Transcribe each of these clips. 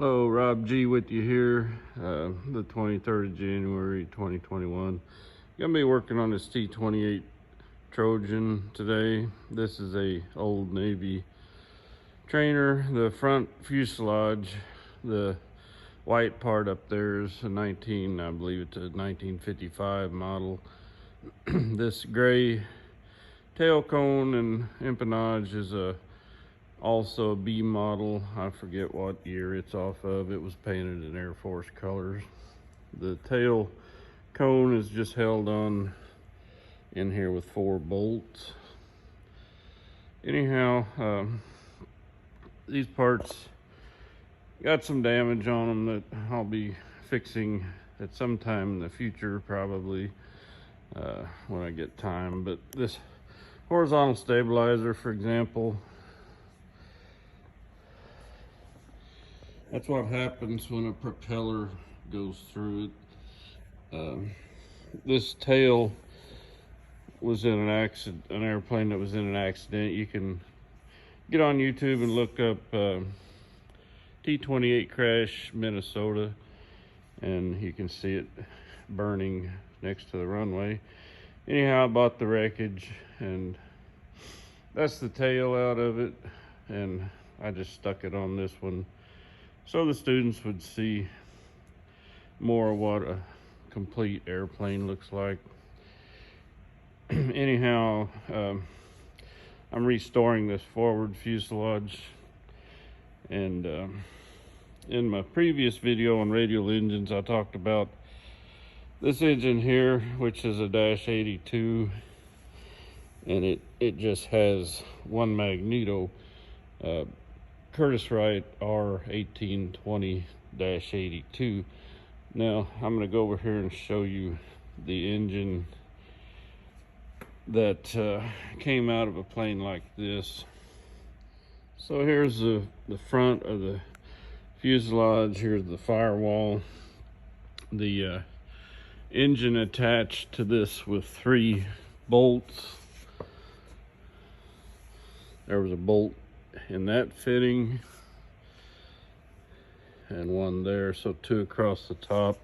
Hello, Rob G with you here, the 23rd of January 2021. Gonna be working on this T28 Trojan today. This is a old Navy trainer. The front fuselage, the white part up there is a I believe it's a 1955 model. This gray tail cone and empennage is also a B model. I forget what year it's off of. It was painted in Air Force colors. The tail cone is just held on in here with 4 bolts. Anyhow, these parts got some damage on them that I'll be fixing at some time in the future, probably when I get time. But this horizontal stabilizer, for example, that's what happens when a propeller goes through it. This tail was in an airplane that was in an accident. You can get on YouTube and look up T28 crash, Minnesota, and you can see it burning next to the runway. Anyhow, I bought the wreckage, and that's the tail out of it, and I just stuck it on this one so the students would see more of what a complete airplane looks like. Anyhow, I'm restoring this forward fuselage, and in my previous video on radial engines, I talked about this engine here, which is a -82, and it just has one magneto, Curtiss-Wright R1820-82. Now I'm going to go over here and show you the engine that came out of a plane like this. So here's the front of the fuselage. Here's the firewall. The engine attached to this with 3 bolts. There was a bolt in that fitting and one there, so 2 across the top,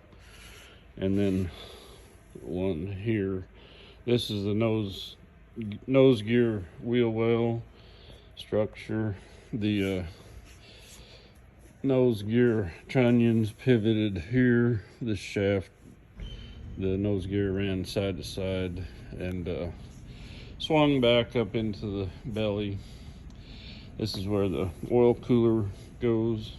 and then one here. This is the nose gear wheel well structure. The nose gear trunnions pivoted here. This shaft, the nose gear ran side to side and swung back up into the belly. This is where the oil cooler goes.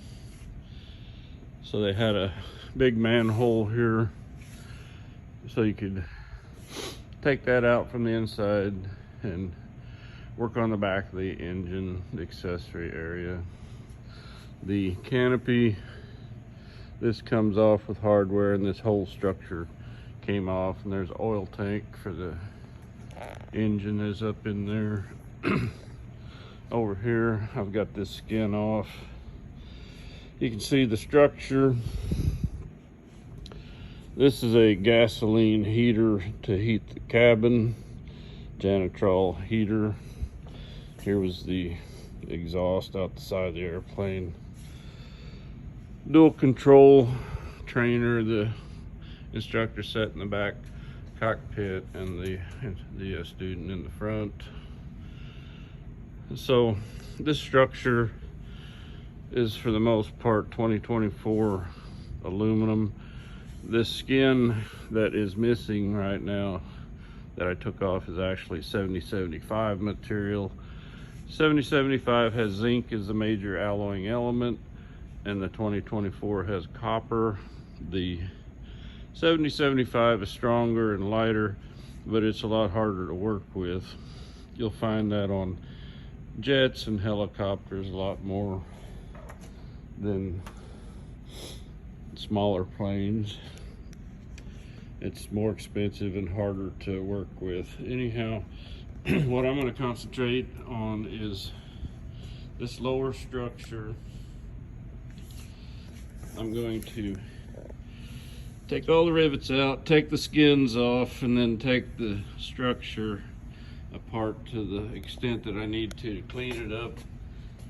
So they had a big manhole here, so you could take that out from the inside and work on the back of the engine, the accessory area. The canopy, this comes off with hardware, and this whole structure came off, and there's an oil tank for the engine is up in there. Over here, I've got this skin off. You can see the structure. This is a gasoline heater to heat the cabin, janitrol heater. Here was the exhaust out the side of the airplane. Dual control trainer, the instructor sat in the back cockpit and the student in the front. So this structure is for the most part 2024 aluminum. This skin that is missing right now that I took off is actually 7075 material. 7075 has zinc as the major alloying element, and the 2024 has copper. The 7075 is stronger and lighter, but it's a lot harder to work with. You'll find that on jets and helicopters a lot more than smaller planes. It's more expensive and harder to work with. Anyhow, what I'm going to concentrate on is this lower structure. I'm going to take all the rivets out, take the skins off, and then take the structure apart to the extent that I need to clean it up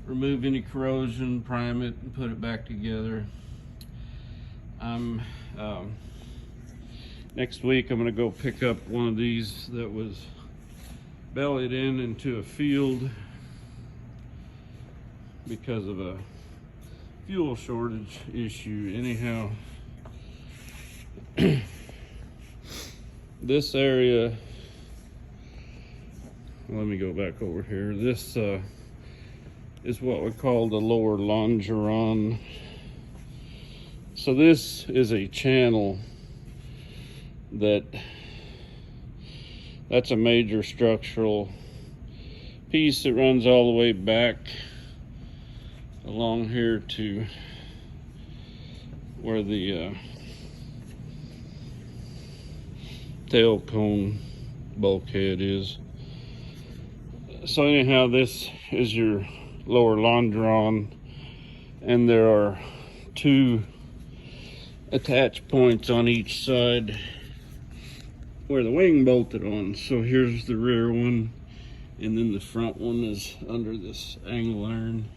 remove any corrosion, prime it, and put it back together. Next week I'm gonna go pick up one of these that was bellied into a field because of a fuel shortage issue. Anyhow, this area, let me go back over here. This is what we call the lower longeron. So this is a channel that's a major structural piece that runs all the way back along here to where the tail cone bulkhead is. So anyhow, this is your lower longeron, and there are two attach points on each side where the wing bolted on. So here's the rear one, and then the front one is under this angle iron,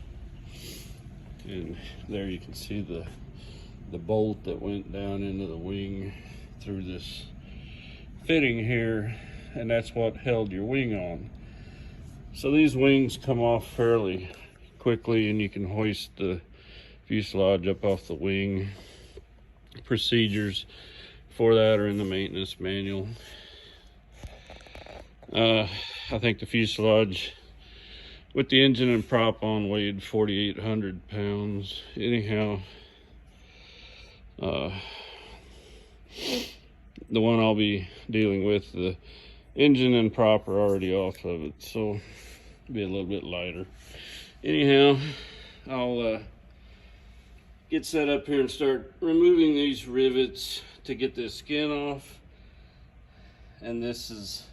and there you can see the bolt that went down into the wing through this fitting here, and that's what held your wing on. So these wings come off fairly quickly, and you can hoist the fuselage up off the wing. Procedures for that are in the maintenance manual. I think the fuselage with the engine and prop on weighed 4,800 pounds. Anyhow, the one I'll be dealing with, the engine and prop are already off of it, so it'll be a little bit lighter. Anyhow, I'll get set up here and start removing these rivets to get this skin off. And this is,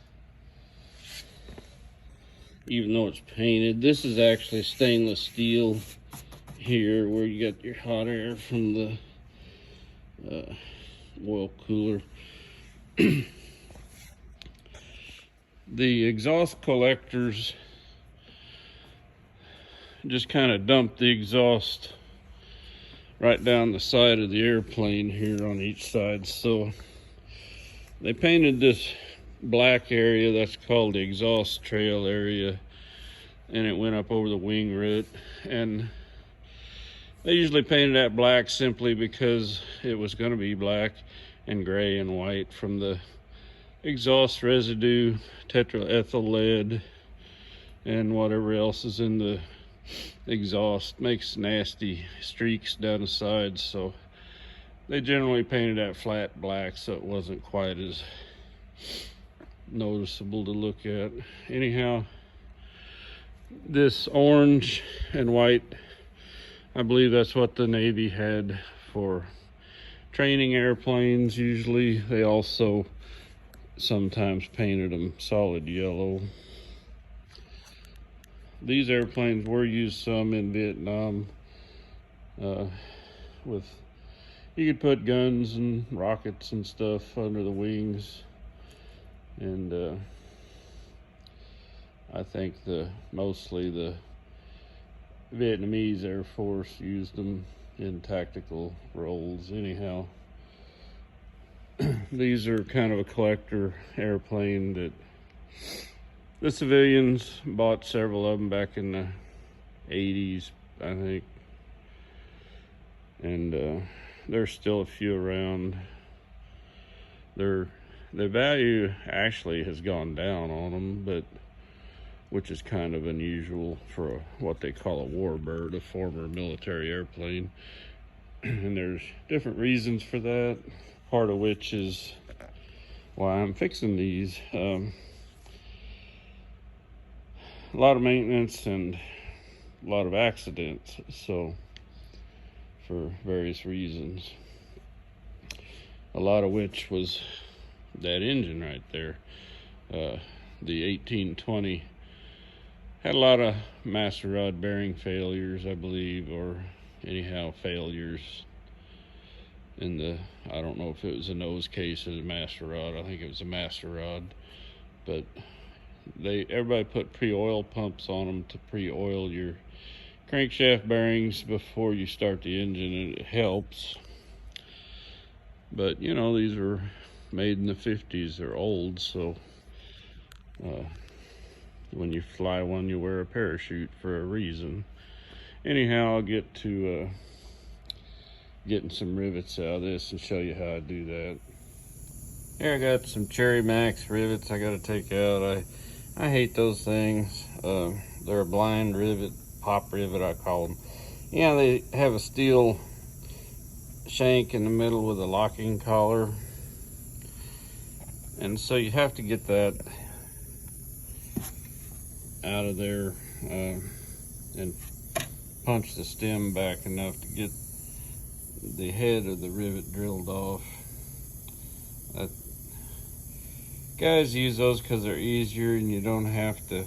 even though it's painted, this is actually stainless steel here, where you got your hot air from the oil cooler. The exhaust collectors just kind of dump the exhaust right down the side of the airplane here on each side. So they painted this black area, that's called the exhaust trail area, and it went up over the wing root. And they usually painted that black simply because it was going to be black and gray and white from the exhaust residue, tetraethyl lead, and whatever else is in the exhaust. Makes nasty streaks down the sides, so they generally painted that flat black so it wasn't quite as noticeable to look at. Anyhow, this orange and white, I believe that's what the Navy had for training airplanes. Usually they also sometimes painted them solid yellow. These airplanes were used some in Vietnam. You could put guns and rockets and stuff under the wings, and I think mostly the Vietnamese Air Force used them in tactical roles. Anyhow, these are kind of a collector airplane that the civilians bought several of them back in the 80s, I think, and there's still a few around. The value actually has gone down on them, which is kind of unusual for what they call a warbird, a former military airplane. And there's different reasons for that, part of which is why I'm fixing these. A lot of maintenance and a lot of accidents, so for various reasons, a lot of which was that engine right there. The 1820 had a lot of master rod bearing failures, I believe, or anyhow failures in the, I don't know if it was a nose case or the master rod. I think it was a master rod, but everybody put pre-oil pumps on them to pre-oil your crankshaft bearings before you start the engine. It helps, but you know, these were made in the 50s. They're old, so when you fly one, you wear a parachute for a reason. Anyhow, I'll get to getting some rivets out of this and show you how I do that. Here I got some Cherry Max rivets I got to take out. I hate those things. They're a blind rivet, pop rivet I call them. Yeah, they have a steel shank in the middle with a locking collar, and so you have to get that out of there and punch the stem back enough to get the head of the rivet drilled off. Guys use those because they're easier and you don't have to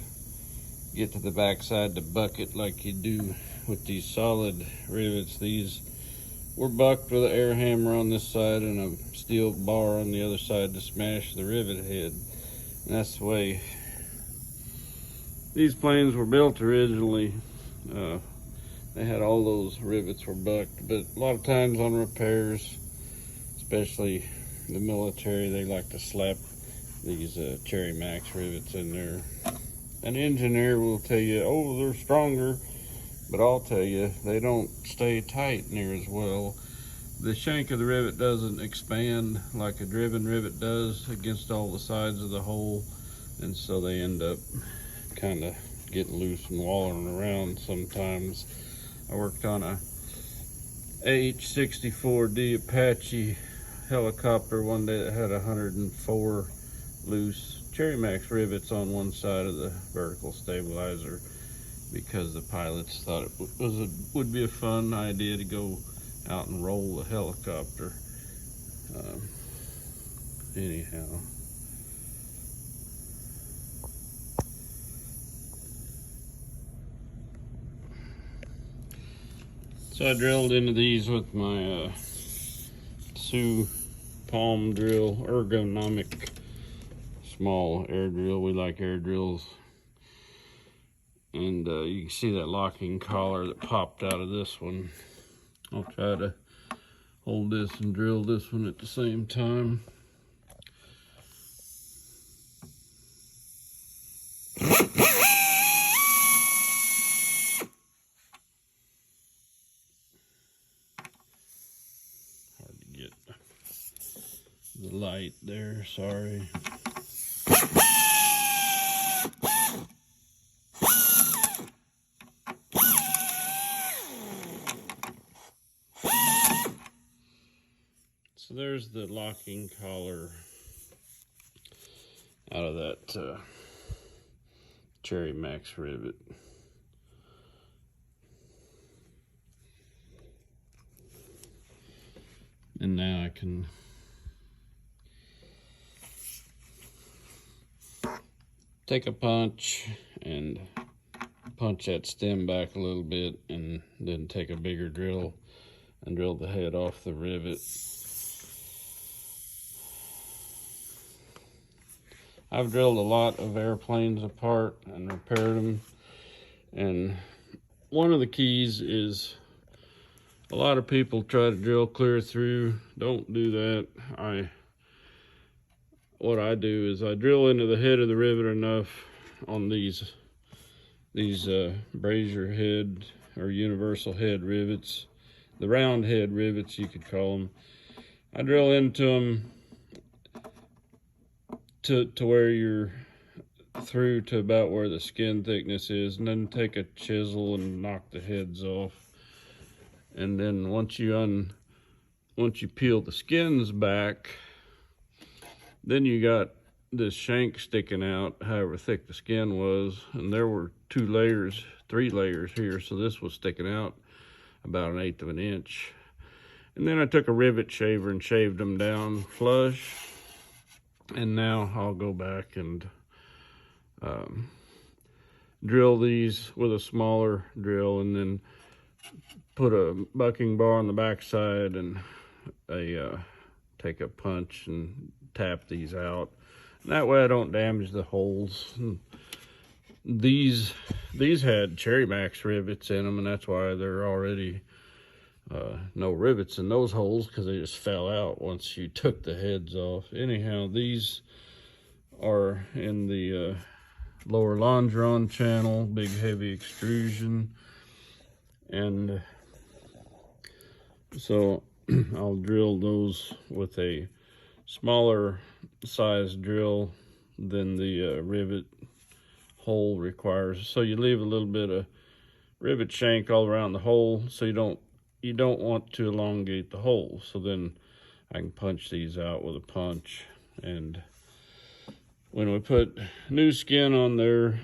get to the backside to buck it like you do with these solid rivets. These were bucked with an air hammer on this side and a steel bar on the other side to smash the rivet head. And that's the way these planes were built originally. They had all those rivets were bucked, but a lot of times on repairs, especially the military, they like to slap these Cherry Max rivets in there. An engineer will tell you, oh, they're stronger, but I'll tell you, they don't stay tight near as well. The shank of the rivet doesn't expand like a driven rivet does against all the sides of the hole, and so they end up kind of getting loose and wallowing around sometimes. I worked on a AH-64D Apache helicopter one day that had 104 loose Cherry Max rivets on one side of the vertical stabilizer because the pilots thought it would be a fun idea to go out and roll the helicopter. Anyhow. So I drilled into these with my Sioux palm drill, ergonomic small air drill. We like air drills. And you can see that locking collar that popped out of this one. I'll try to hold this and drill this one at the same time. Hard to get the light there, sorry. So there's the locking collar out of that Cherry Max rivet. And now I can take a punch and punch that stem back a little bit, and then take a bigger drill and drill the head off the rivet. I've drilled a lot of airplanes apart and repaired them, and one of the keys is a lot of people try to drill clear through. Don't do that. What I do is I drill into the head of the rivet enough on these brazier head or universal head rivets, the round head rivets you could call them. I drill into them to where you're through to about where the skin thickness is, and then take a chisel and knock the heads off. And then once you peel the skins back, then you got this shank sticking out, however thick the skin was, and there were 3 layers here, so this was sticking out about 1/8 of an inch. And then I took a rivet shaver and shaved them down flush. And now I'll go back and drill these with a smaller drill, and then put a bucking bar on the backside and take a punch and tap these out. And that way I don't damage the holes. And these had Cherry Max rivets in them, and that's why they're already no rivets in those holes, because they just fell out once you took the heads off. Anyhow, these are in the lower longeron channel, big heavy extrusion, and so I'll drill those with a smaller size drill than the rivet hole requires. So you leave a little bit of rivet shank all around the hole, so you don't want to elongate the hole. So then I can punch these out with a punch, and when we put new skin on there,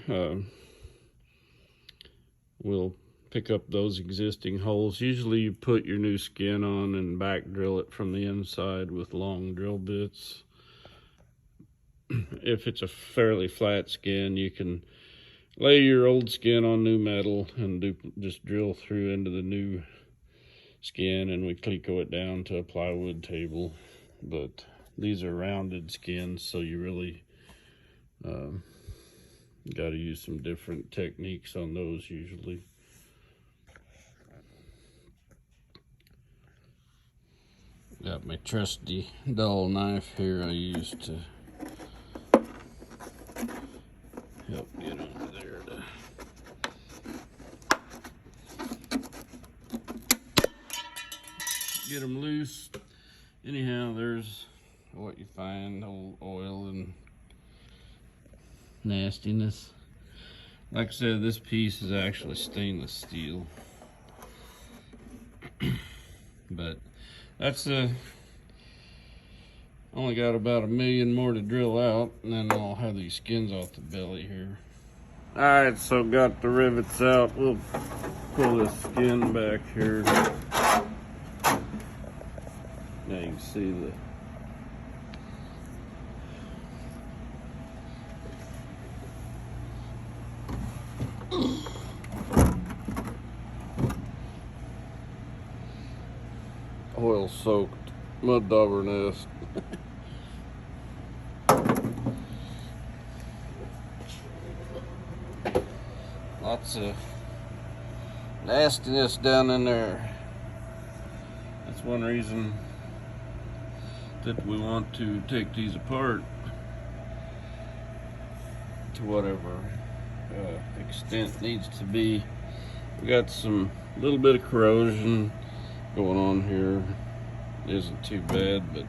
we'll pick up those existing holes. Usually you put your new skin on and back drill it from the inside with long drill bits. If it's a fairly flat skin, you can lay your old skin on new metal and just drill through into the new skin, and we cleco it down to a plywood table. But these are rounded skins, so you really got to use some different techniques on those usually. Got my trusty dull knife here I use to help get under there to get them loose. Anyhow, there's what you find, old oil and nastiness. Like I said, this piece is actually stainless steel. But that's only got about 1 million more to drill out, and then I'll have these skins off the belly here. All right, so got the rivets out. We'll pull this skin back here. Now you can see the oil-soaked mud dauber nest. Lots of nastiness down in there. That's one reason that we want to take these apart to whatever extent needs to be. We got some little bit of corrosion going on here. It isn't too bad, but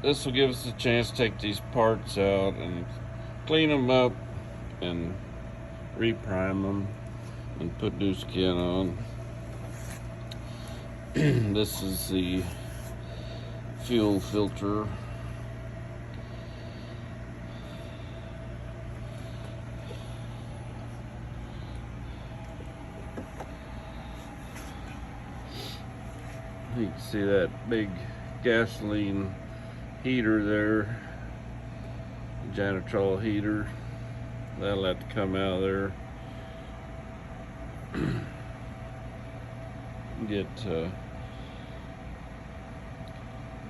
this will give us a chance to take these parts out and clean them up and reprime them and put new skin on. This is the fuel filter. You can see that big gasoline heater there, janitrol heater. That'll have to come out of there. Get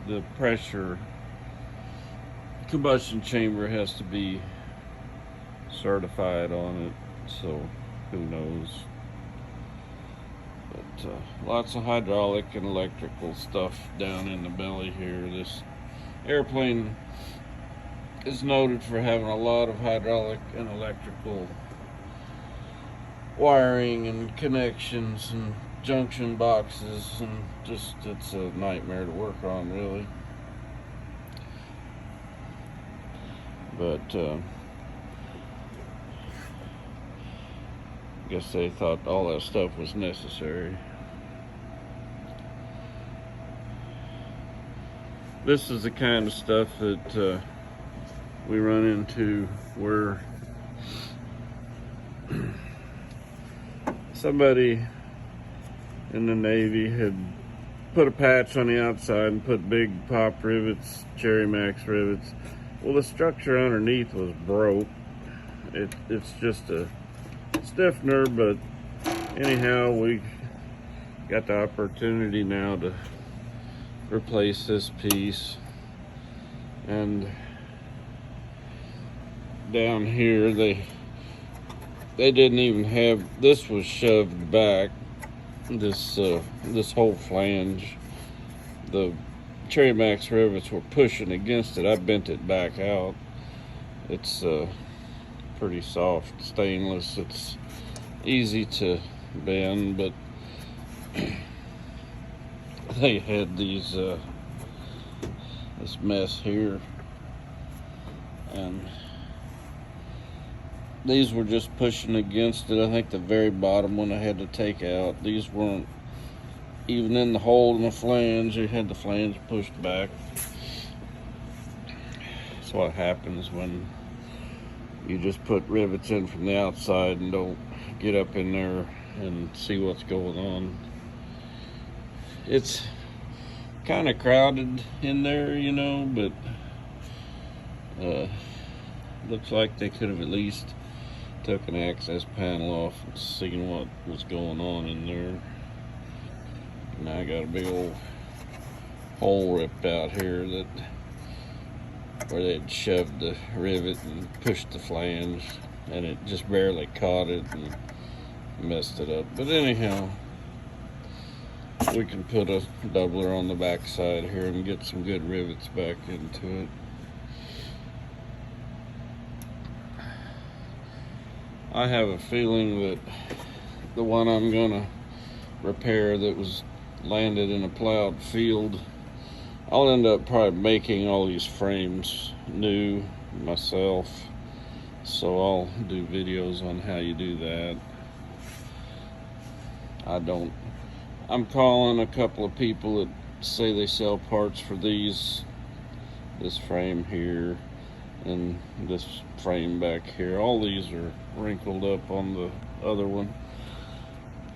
the pressure combustion chamber has to be certified on it, so who knows. But lots of hydraulic and electrical stuff down in the belly here. This airplane is noted for having a lot of hydraulic and electrical wiring and connections and junction boxes, and just it's a nightmare to work on, really. But I guess they thought all that stuff was necessary. This is the kind of stuff that we run into where somebody in the Navy had put a patch on the outside and put big pop rivets, Cherry Max rivets. Well, the structure underneath was broke. It's just a stiffener, but anyhow, we got the opportunity now to replace this piece, and down here, they didn't even have, this was shoved back, this whole flange. The Cherry Max rivets were pushing against it. I bent it back out. It's pretty soft stainless. It's easy to bend, but they had these this mess here, and these were just pushing against it. I think the very bottom one I had to take out. These weren't even in the hole in the flange. You had the flange pushed back. That's what happens when you just put rivets in from the outside and don't get up in there and see what's going on. It's kind of crowded in there, you know, but looks like they could have at least took an access panel off and seen what was going on in there. Now I got a big old hole ripped out here that where they'd shoved the rivet and pushed the flange, and it just barely caught it and messed it up. But anyhow, we can put a doubler on the back side here and get some good rivets back into it. I have a feeling that the one I'm gonna repair that was landed in a plowed field, I'll end up probably making all these frames new myself, so I'll do videos on how you do that. I'm calling a couple of people that say they sell parts for this frame here and this frame back here. All these are wrinkled up on the other one,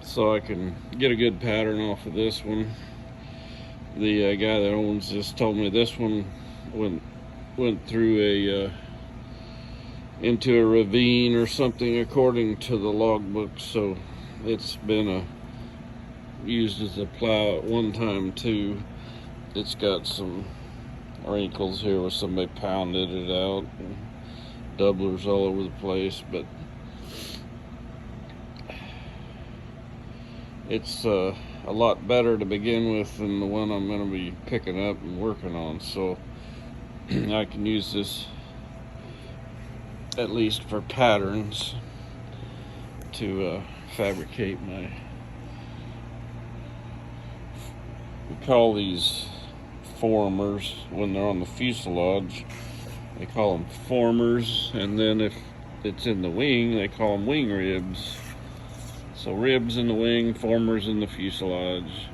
so I can get a good pattern off of this one. The guy that owns this told me this one went through into a ravine or something according to the logbook, so it's been used as a plow at one time too. It's got some wrinkles here where somebody pounded it out, and doublers all over the place, but it's a lot better to begin with than the one I'm going to be picking up and working on, so I can use this at least for patterns to fabricate my, we call these formers when they're on the fuselage, they call them formers, and then if it's in the wing, they call them wing ribs. So ribs in the wing, formers in the fuselage,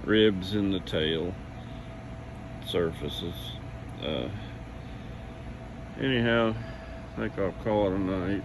ribs in the tail surfaces. Anyhow, I think I'll call it a night.